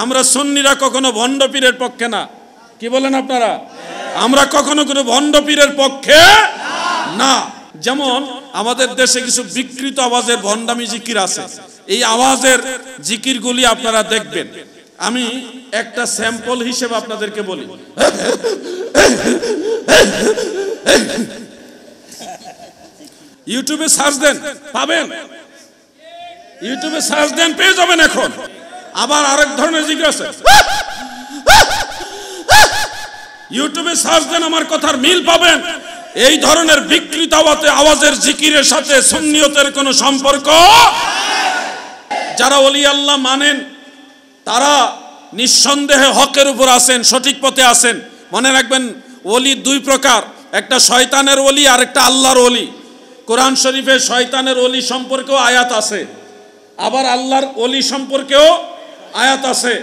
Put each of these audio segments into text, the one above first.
আমরা সুন্নিরা কখনো ভণ্ড পীরের পক্ষে না। কি বলেন আপনারা? আমরা কখনো কোনো ভণ্ড পীরের পক্ষে না। যেমন আমাদের দেশে কিছু বিকৃত আওয়াজের ভণ্ডামি জিকির আছে, এই আওয়াজের জিকিরগুলি আপনারা দেখবেন। আমি একটা স্যাম্পল হিসেবে আপনাদেরকে বলি। ইউটিউবে সার্চ দেন, পাবেন। ইউটিউবে সার্চ দেন, পেয়ে যাবেন। এখন আবার আরেক ধরনের জিকির আছে, ইউটিউবে সার্চ দেন, আমার কথার মিল পাবেন। এই ধরনের বিকৃত আওয়াজের জিকিরের সাথে সুন্নিয়তের কোনো সম্পর্ক। যারা ওলি আল্লাহ মানেন তারা নিঃসন্দেহে হকের উপর আছেন, সঠিক পথে আছেন। মনে রাখবেন, ওলি দুই প্রকার, একটা শয়তানের ওলি আর একটা আল্লাহর ওলি। কোরআন শরীফে শয়তানের ওলি সম্পর্কেও আয়াত আছে, আবার আল্লাহর ওলি সম্পর্কেও আয়াত আছে।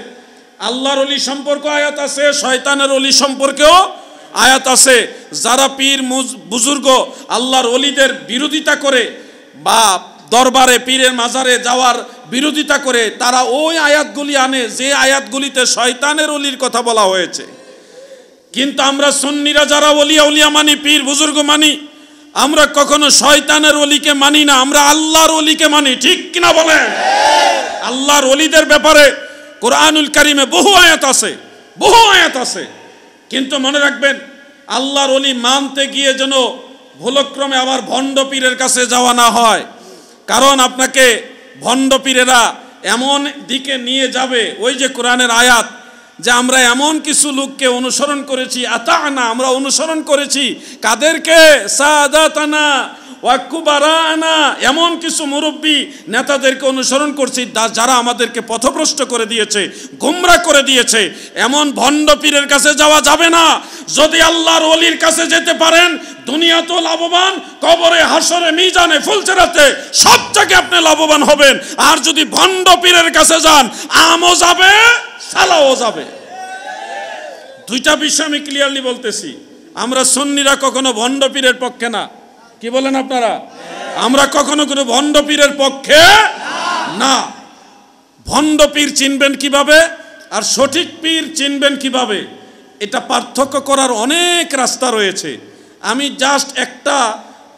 আল্লাহর ওলি সম্পর্কে আয়াত আছে, শয়তানের ওলি সম্পর্কেও আয়াত আছে। যারা পীর বুজুর্গ আল্লাহর ওলিদের বিরোধিতা করে বা দরবারে পীরের মাজারে যাওয়ার বিরোধিতা করে, তারা ওই আয়াতগুলি আনে যে আয়াতগুলিতে শয়তানের ওলির কথা বলা হয়েছে। কিন্তু আমরা সুন্নিরা যারা ওলিয়া উলিয়া মানি, পীর বুজুর্গ মানি, আমরা কখনো শয়তানের ওলিকে মানি না, আমরা আল্লাহর ওলিকে মানি। ঠিক কিনা বলেন? আল্লাহর ওলিদের ব্যাপারে কোরআনুল কারিমে বহু আয়াত আছে, বহু আয়াত আছে। কিন্তু মনে রাখবেন, আল্লাহর ওলি মানতে গিয়ে যেন ভুলক্রমে আবার ভণ্ড পীরের কাছে যাওয়া না হয়। কারণ আপনাকে ভণ্ড পীরেরা এমন দিকে নিয়ে যাবে, ওই যে কোরআনের আয়াত, যে আমরা এমন কিছু লোককে অনুসরণ করেছি, আতানা, আমরা অনুসরণ করেছি কাদেরকে? সাদাতানা ওয়া কুবারানা, এমন কিছু মুরব্বী নেতাদেরকে অনুসরণ করছি যারা আমাদেরকে পথভ্রষ্ট করে দিয়েছে, গোমরা করে দিয়েছে। এমন ভণ্ড পীরের কাছে যাওয়া যাবে না। যদি আল্লাহর ওলির কাছে যেতে পারেন, দুনিয়া তো লাভবান, কবরে, হাসরে, মিজানে, ফুলসেরাতে সব জায়গায় আপনি লাভবান হবেন। আর যদি ভণ্ড পীরের কাছে যান, আমও যাবে, সালাও যাবে। দুইটা বিষয় আমি ক্লিয়ারলি বলতেছি। আমরা সুন্নিরা কখনো ভণ্ড পীরের পক্ষে না। কি বলেন আপনারা? আমরা কখনো কোনো ভণ্ড পীরের পক্ষে না। ভণ্ড পীর চিনবেন কিভাবে আর সঠিক পীর চিনবেন কিভাবে, এটা পার্থক্য করার অনেক রাস্তা রয়েছে। আমি জাস্ট একটা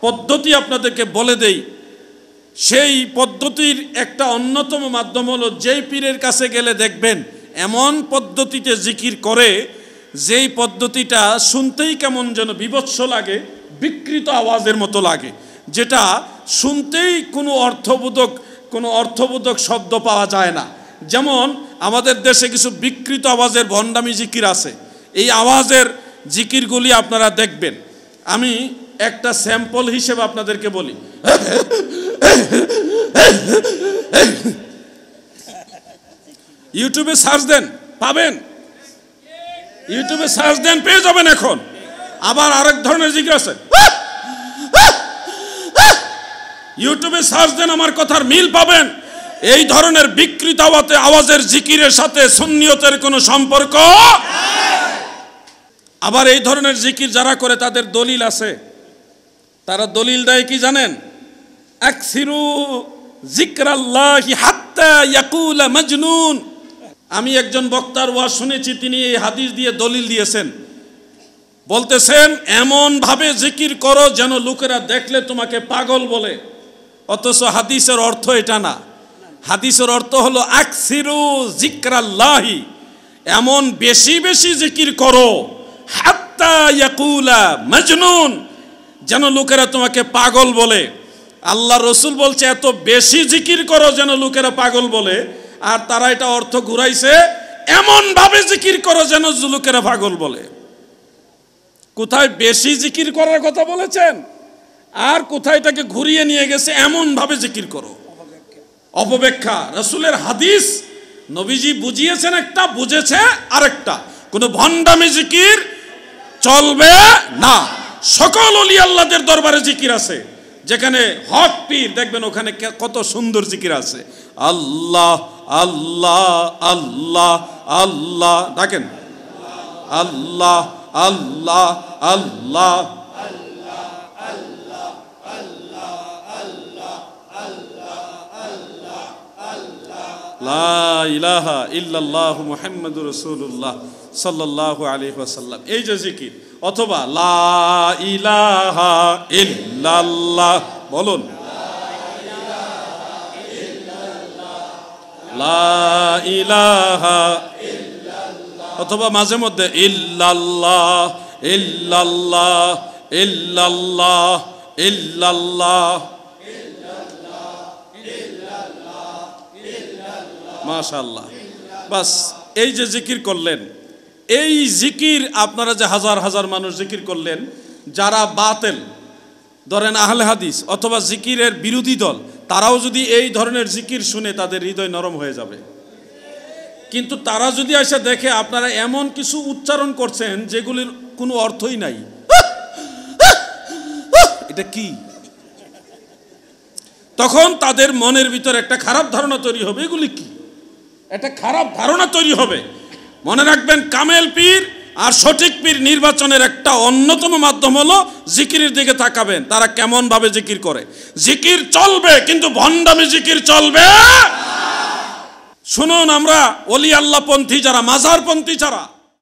পদ্ধতি আপনাদেরকে বলে দেই। সেই পদ্ধতির একটা অন্যতম মাধ্যম হলো, যেই পীরের কাছে গেলে দেখবেন এমন পদ্ধতিতে জিকির করে, যেই পদ্ধতিটা শুনতেই কেমন যেন বিভৎস লাগে, বিকৃত আওয়াজের মতো লাগে, যেটা শুনতেই কোনো অর্থবোধক শব্দ পাওয়া যায় না। যেমন আমাদের দেশে কিছু বিকৃত আওয়াজের ভণ্ডামি জিকির আছে, এই আওয়াজের জিকিরগুলি আপনারা দেখবেন। আমি একটা স্যাম্পল হিসেবে আপনাদেরকে বলি। ইউটিউবে সার্চ দেন, পাবেন। ইউটিউবে সার্চ দেন, পেয়ে যাবেন। এখন আবার আরেক ধরনের জিকির আছে, ইউটিউবে সার্চ দেন, আমার কথার মিল পাবেন। এই ধরনের বিকৃত আওয়াজের জিকিরের সাথে সুন্নিয়তের কোনো সম্পর্ক। আবার এই ধরনের জিকির যারা করে তাদের দলিল আছে। তারা দলিল দেয় কি জানেন? আকসিরু যিকরাল্লাহি হাত্তা ইয়াকুলা মাজনুন। আমি একজন বক্তার ওয়াজ শুনেছি, তিনি এই হাদিস দিয়ে দলিল দিয়েছেন। বলতেছেন, এমন ভাবে জিকির করো যেন লোকেরা দেখলে তোমাকে পাগল বলে। অথচ হাদিসের অর্থ এটা না। হাদিসের অর্থ হলো আকসিরু যিকরাল্লাহি, এমন বেশি বেশি জিকির করো, হাত্তা ইয়াকুলা মাজনুন, যেন লোকেরা তোমাকে পাগল বলে। আল্লাহ রসুল বলছে এত বেশি জিকির করো যেন লোকেরা পাগল বলে, আর তারা এটা অর্থ ঘুরাইছে, এমন ভাবে জিকির করো যেন লোকেরা পাগল বলে। কোথায় বেশি জিকির করার কথা বলেছেন, আর কোথায় এটাকে ঘুরিয়ে নিয়ে গেছে এমন ভাবে জিকির করো। অপব্যাখ্যা। রাসূলের হাদিস, নবীজি বুঝিয়েছেন একটা, বুঝেছে আরেকটা। কোন ভণ্ডামি জিকির চলবে না। সকল ওলি আল্লাহদের দরবারে জিকির আছে, যেখানে হক পীর দেখবেন ওখানে কত সুন্দর জিকির আছে। আল্লাহ আল্লাহ আল্লাহ আল্লাহ ডাকেন, আল্লাহ আল্লাহ আল্লাহ লা ইলাহা ইল্লাল্লাহু মুহাম্মাদুর রাসূলুল্লাহ সাল্লাল্লাহু আলাইহি ওয়াসাল্লাম, এই যে জিকির। অথবা লা ইলাহা ইল্লাল্লাহ, বলুন লা ইলাহা, অথবা মাঝে মধ্যে ইল্লাল্লাহ ইল্লাল্লাহ ইল্লাল্লাহ ইল্লাল্লাহ, মাশাআল্লাহ। বাস এই যে জিকির করলেন, এই জিকির আপনারা যে হাজার হাজার মানুষ জিকির করলেন, যারা বাতিল, ধরেন আহলে হাদিস অথবা জিকিরের বিরোধী দল, তারাও যদি এই ধরনের জিকির শুনে তাদের হৃদয় নরম হয়ে যাবে। কিন্তু তারা যদি এসে দেখে আপনারা এমন কিছু উচ্চারণ করছেন যেগুলির কোনো অর্থই নাই, এটা কি, তখন তাদের মনের ভিতরে একটা খারাপ ধারণা তৈরি হবে, এগুলি কি, একটা খারাপ ধারণা তৈরি হবে। মনে রাখবেন, কামেল পীর আর সঠিক পীর নির্বাচনের একটা অন্যতম মাধ্যম হলো জিকিরের দিকে তাকাবেন, তারা কেমন ভাবে জিকির করে। জিকির চলবে, কিন্তু ভণ্ডামি জিকির চলবে। শুনুন, আমরা ওলি আল্লাহ পন্থী যারা, মাজার পন্থী যারা,